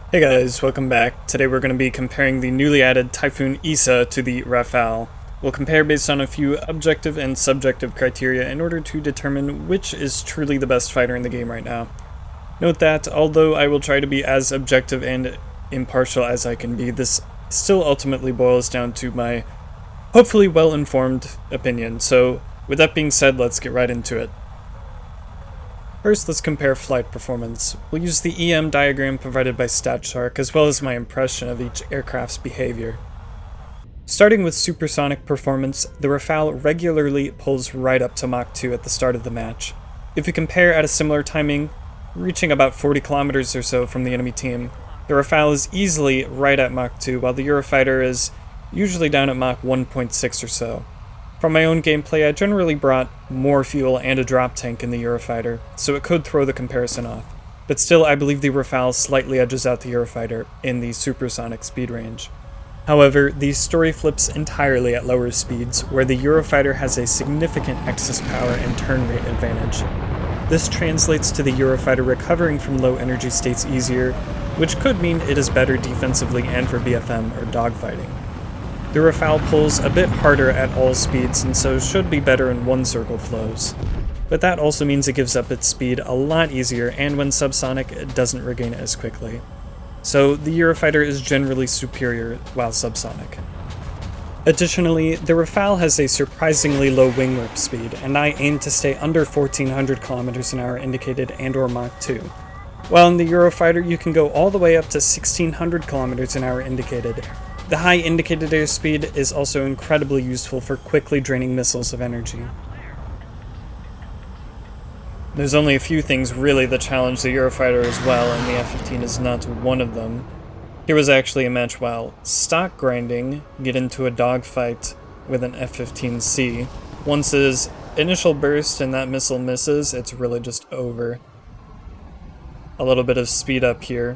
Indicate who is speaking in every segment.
Speaker 1: Hey guys, welcome back. Today we're going to be comparing the newly added Typhoon AESA to the Rafale. We'll compare based on a few objective and subjective criteria in order to determine which is truly the best fighter in the game right now. Note that, although I will try to be as objective and impartial as I can be, this still ultimately boils down to my hopefully well-informed opinion. So with that being said, let's get right into it. First, let's compare flight performance. We'll use the EM diagram provided by StatShark, as well as my impression of each aircraft's behavior. Starting with supersonic performance, the Rafale regularly pulls right up to Mach 2 at the start of the match. If we compare at a similar timing, reaching about 40 kilometers or so from the enemy team, the Rafale is easily right at Mach 2, while the Eurofighter is usually down at Mach 1.6 or so. From my own gameplay, I generally brought more fuel and a drop tank in the Eurofighter, so it could throw the comparison off. But still, I believe the Rafale slightly edges out the Eurofighter in the supersonic speed range. However, the story flips entirely at lower speeds, where the Eurofighter has a significant excess power and turn rate advantage. This translates to the Eurofighter recovering from low energy states easier, which could mean it is better defensively and for BFM or dogfighting. The Rafale pulls a bit harder at all speeds and so should be better in one-circle flows. But that also means it gives up its speed a lot easier, and when subsonic, it doesn't regain it as quickly. So the Eurofighter is generally superior while subsonic. Additionally, the Rafale has a surprisingly low wing whip speed, and I aim to stay under 1400 km an hour indicated and/or Mach 2. While in the Eurofighter, you can go all the way up to 1600 km an hour indicated. The high indicated airspeed is also incredibly useful for quickly draining missiles of energy. There's only a few things really that challenge the Eurofighter as well, and the F-15 is not one of them. Here was actually a match while stock grinding, get into a dogfight with an F-15C. Once his initial burst and that missile misses, it's really just over. A little bit of speed up here.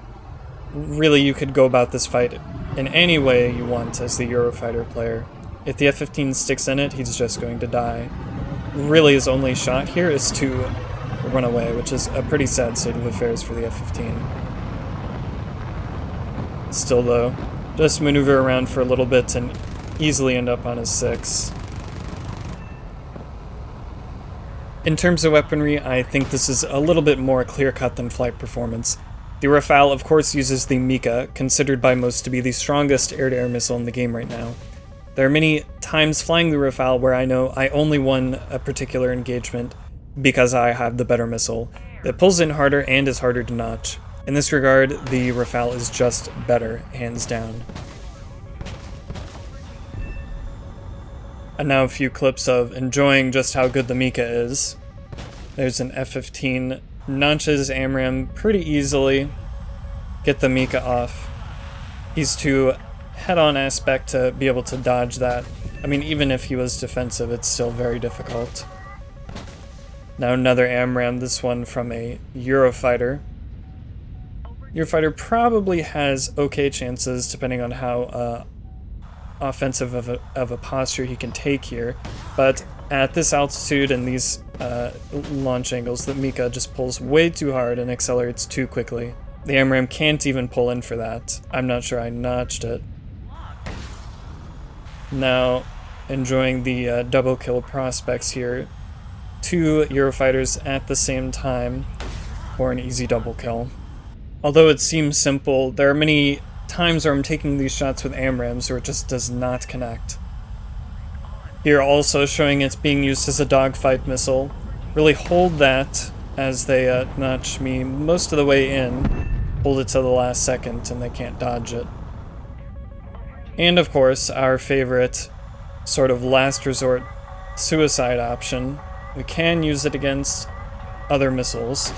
Speaker 1: Really, you could go about this fight in any way you want as the Eurofighter player. If the F-15 sticks in it, he's just going to die. Really, his only shot here is to run away, which is a pretty sad state of affairs for the F-15. Still though, just maneuver around for a little bit and easily end up on his 6. In terms of weaponry, I think this is a little bit more clear-cut than flight performance. The Rafale, of course, uses the Mika, considered by most to be the strongest air-to-air missile in the game right now. There are many times flying the Rafale where I know I only won a particular engagement because I have the better missile that pulls in harder and is harder to notch. In this regard, the Rafale is just better, hands down. And now a few clips of enjoying just how good the Mika is. There's an F-15 notches AMRAAM pretty easily. Get the Mika off. He's too head-on aspect to be able to dodge that. I mean, even if he was defensive, it's still very difficult. Now another AMRAAM, this one from a Eurofighter. Eurofighter probably has okay chances depending on how offensive of a posture he can take here, but at this altitude and these launch angles, the Mika just pulls way too hard and accelerates too quickly. The AMRAAM can't even pull in for that. I'm not sure I notched it. Now, enjoying the double kill prospects here. 2 Eurofighters at the same time for an easy double kill. Although it seems simple, there are many times where I'm taking these shots with AMRAAMs where it just does not connect. Here also showing it's being used as a dogfight missile. Really hold that as they notch me most of the way in. Hold it to the last second and they can't dodge it. And of course, our favorite sort of last resort suicide option. We can use it against other missiles.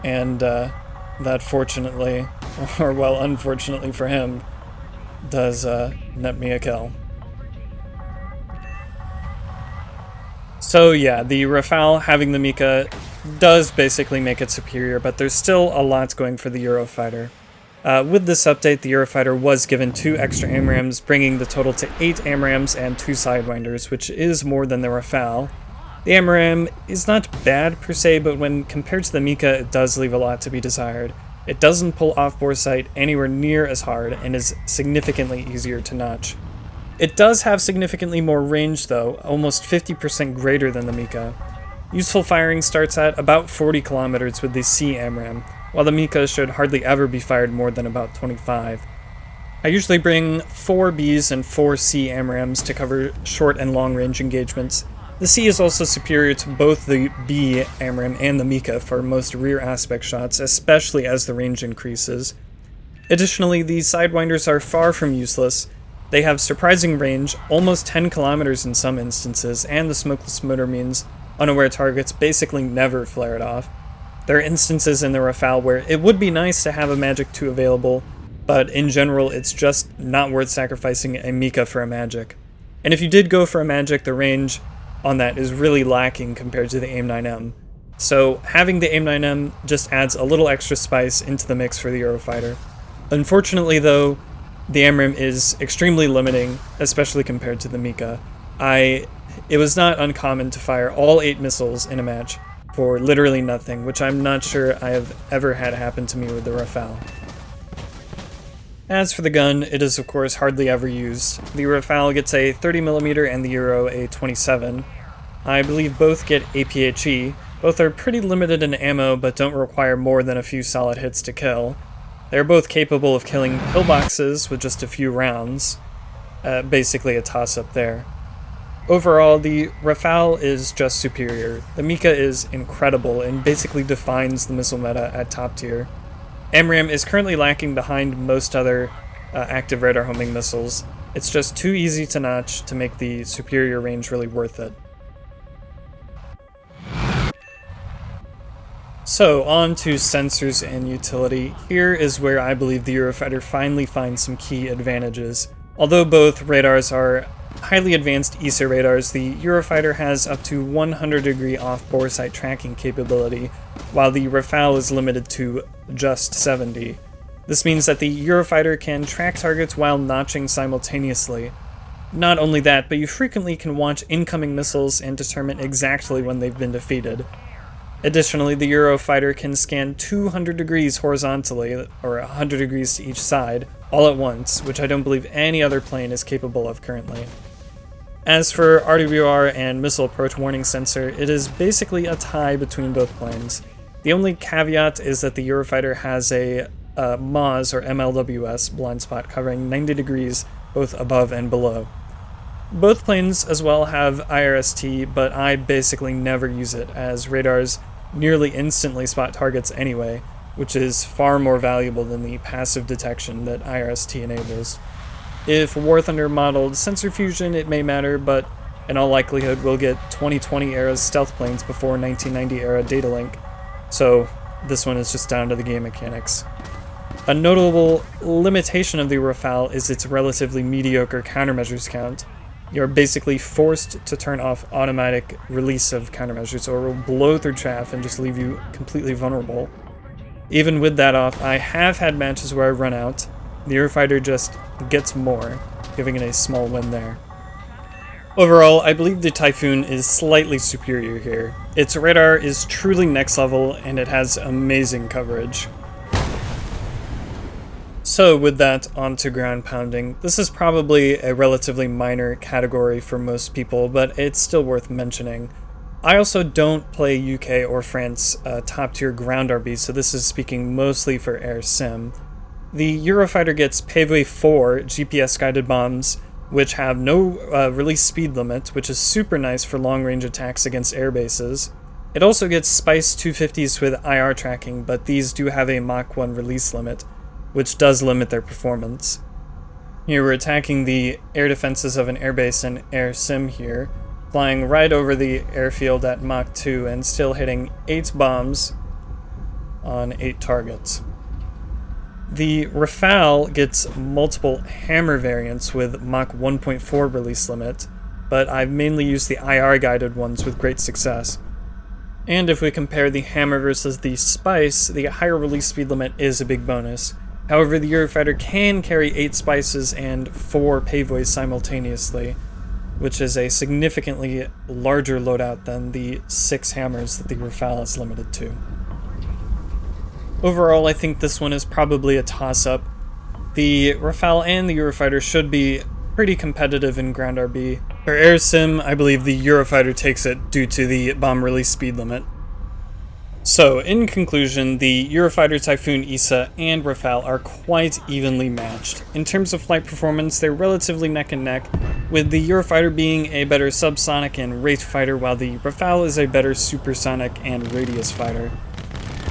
Speaker 1: And that fortunately, or well, unfortunately for him, does net me a kill. So yeah, the Rafale having the Mika does basically make it superior, but there's still a lot going for the Eurofighter. With this update, the Eurofighter was given 2 extra AMRAAMs, bringing the total to 8 AMRAAMs and 2 Sidewinders, which is more than the Rafale. The AMRAAM is not bad per se, but when compared to the Mika, it does leave a lot to be desired. It doesn't pull off-bore sight anywhere near as hard and is significantly easier to notch. It does have significantly more range though, almost 50% greater than the Mika. Useful firing starts at about 40 kilometers with the C AMRAAM, while the Mika should hardly ever be fired more than about 25. I usually bring 4 Bs and 4 C AMRAAMs to cover short and long range engagements. The C is also superior to both the B AMRAAM and the Mika for most rear aspect shots, especially as the range increases. Additionally, these sidewinders are far from useless. They have surprising range, almost 10 kilometers in some instances, and the smokeless motor means unaware targets basically never flare it off. There are instances in the Rafale where it would be nice to have a Magic 2 available, but in general it's just not worth sacrificing a Mika for a Magic. And if you did go for a Magic, the range on that is really lacking compared to the AIM-9M. So having the AIM-9M just adds a little extra spice into the mix for the Eurofighter. Unfortunately though, the AMRAAM is extremely limiting, especially compared to the Mika. It was not uncommon to fire all 8 missiles in a match for literally nothing, which I'm not sure I have ever had happen to me with the Rafale. As for the gun, it is of course hardly ever used. The Rafale gets a 30mm and the Euro a 27. I believe both get APHE. Both are pretty limited in ammo, but don't require more than a few solid hits to kill. They're both capable of killing pillboxes with just a few rounds. Basically a toss-up there. Overall, the Rafale is just superior. The Mika is incredible and basically defines the missile meta at top tier. AMRAAM is currently lacking behind most other active radar homing missiles. It's just too easy to notch to make the superior range really worth it. So, on to sensors and utility. Here is where I believe the Eurofighter finally finds some key advantages. Although both radars are highly advanced ESA radars, the Eurofighter has up to 100-degree off-bore sight tracking capability, while the Rafale is limited to just 70. This means that the Eurofighter can track targets while notching simultaneously. Not only that, but you frequently can watch incoming missiles and determine exactly when they've been defeated. Additionally, the Eurofighter can scan 200 degrees horizontally, or 100 degrees to each side, all at once, which I don't believe any other plane is capable of currently. As for RWR and missile approach warning sensor, it is basically a tie between both planes. The only caveat is that the Eurofighter has a MAWS or MLWS blind spot covering 90 degrees both above and below. Both planes as well have IRST, but I basically never use it, as radars nearly instantly spot targets anyway, which is far more valuable than the passive detection that IRST enables. If War Thunder modeled sensor fusion, it may matter, but in all likelihood we'll get 2020 era stealth planes before 1990 era data link, so this one is just down to the game mechanics. A notable limitation of the Rafale is its relatively mediocre countermeasures count. You're basically forced to turn off automatic release of countermeasures, or it will blow through chaff and just leave you completely vulnerable. Even with that off, I have had matches where I run out. The Eurofighter just gets more, giving it a small win there. Overall, I believe the Typhoon is slightly superior here. Its radar is truly next level, and it has amazing coverage. So with that, on to ground pounding. This is probably a relatively minor category for most people, but it's still worth mentioning. I also don't play UK or France top tier ground RB, so this is speaking mostly for air sim. The Eurofighter gets Paveway 4 GPS guided bombs, which have no release speed limit, which is super nice for long range attacks against air bases. It also gets Spice 250s with IR tracking, but these do have a Mach 1 release limit, which does limit their performance. Here we're attacking the air defenses of an airbase and air sim here, flying right over the airfield at Mach 2 and still hitting 8 bombs on 8 targets. The Rafale gets multiple hammer variants with Mach 1.4 release limit, but I've mainly used the IR guided ones with great success. And if we compare the hammer versus the Spice, the higher release speed limit is a big bonus. However, the Eurofighter can carry 8 Spices and 4 Pavoys simultaneously, which is a significantly larger loadout than the 6 hammers that the Rafale is limited to. Overall, I think this one is probably a toss-up. The Rafale and the Eurofighter should be pretty competitive in ground RB. For air sim, I believe the Eurofighter takes it due to the bomb release speed limit. So, in conclusion, the Eurofighter Typhoon AESA and Rafale are quite evenly matched. In terms of flight performance, they're relatively neck and neck, with the Eurofighter being a better subsonic and rate fighter, while the Rafale is a better supersonic and radius fighter.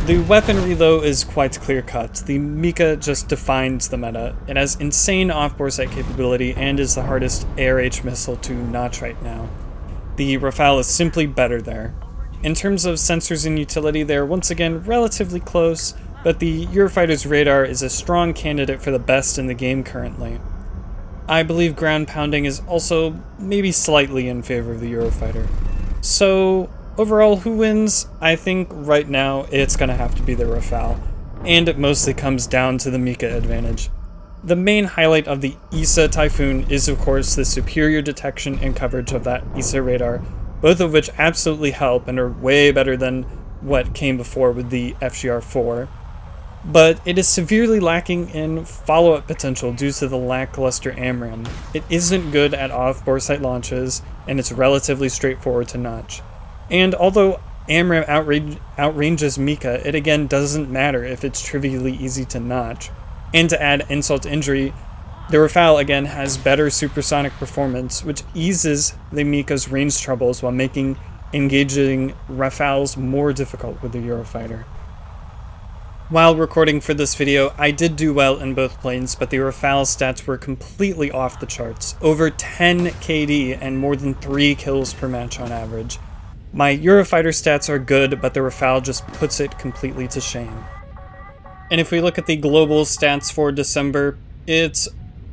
Speaker 1: The weaponry, though, is quite clear-cut. The Mika just defines the meta. It has insane off-bore sight capability and is the hardest ARH missile to notch right now. The Rafale is simply better there. In terms of sensors and utility, they're once again relatively close, but the Eurofighter's radar is a strong candidate for the best in the game currently. I believe ground pounding is also maybe slightly in favor of the Eurofighter. So, overall, who wins? I think right now it's going to have to be the Rafale, and it mostly comes down to the Mika advantage. The main highlight of the AESA Typhoon is of course the superior detection and coverage of that AESA radar, both of which absolutely help and are way better than what came before with the FGR-4. But it is severely lacking in follow-up potential due to the lackluster AMRAAM. It isn't good at off-bore sight launches, and it's relatively straightforward to notch. And although AMRAAM outranges Mika, it again doesn't matter if it's trivially easy to notch. And to add insult to injury, the Rafale again has better supersonic performance, which eases the Mika's range troubles while making engaging Rafales more difficult with the Eurofighter. While recording for this video, I did do well in both planes, but the Rafale stats were completely off the charts, over 10 KD and more than 3 kills per match on average. My Eurofighter stats are good, but the Rafale just puts it completely to shame. And if we look at the global stats for December, it's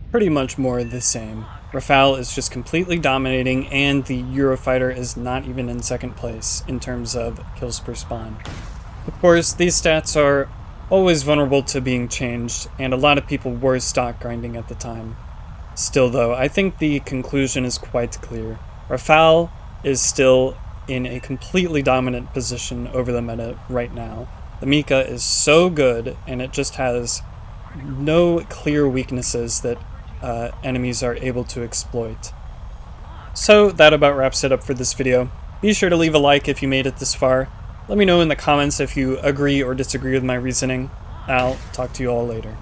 Speaker 1: pretty much more the same. Rafale is just completely dominating, and the Eurofighter is not even in second place in terms of kills per spawn. Of course, these stats are always vulnerable to being changed, and a lot of people were stock grinding at the time. Still though, I think the conclusion is quite clear. Rafale is still in a completely dominant position over the meta right now. The Mika is so good, and it just has no clear weaknesses that enemies are able to exploit. So that about wraps it up for this video. Be sure to leave a like if you made it this far. Let me know in the comments if you agree or disagree with my reasoning. I'll talk to you all later.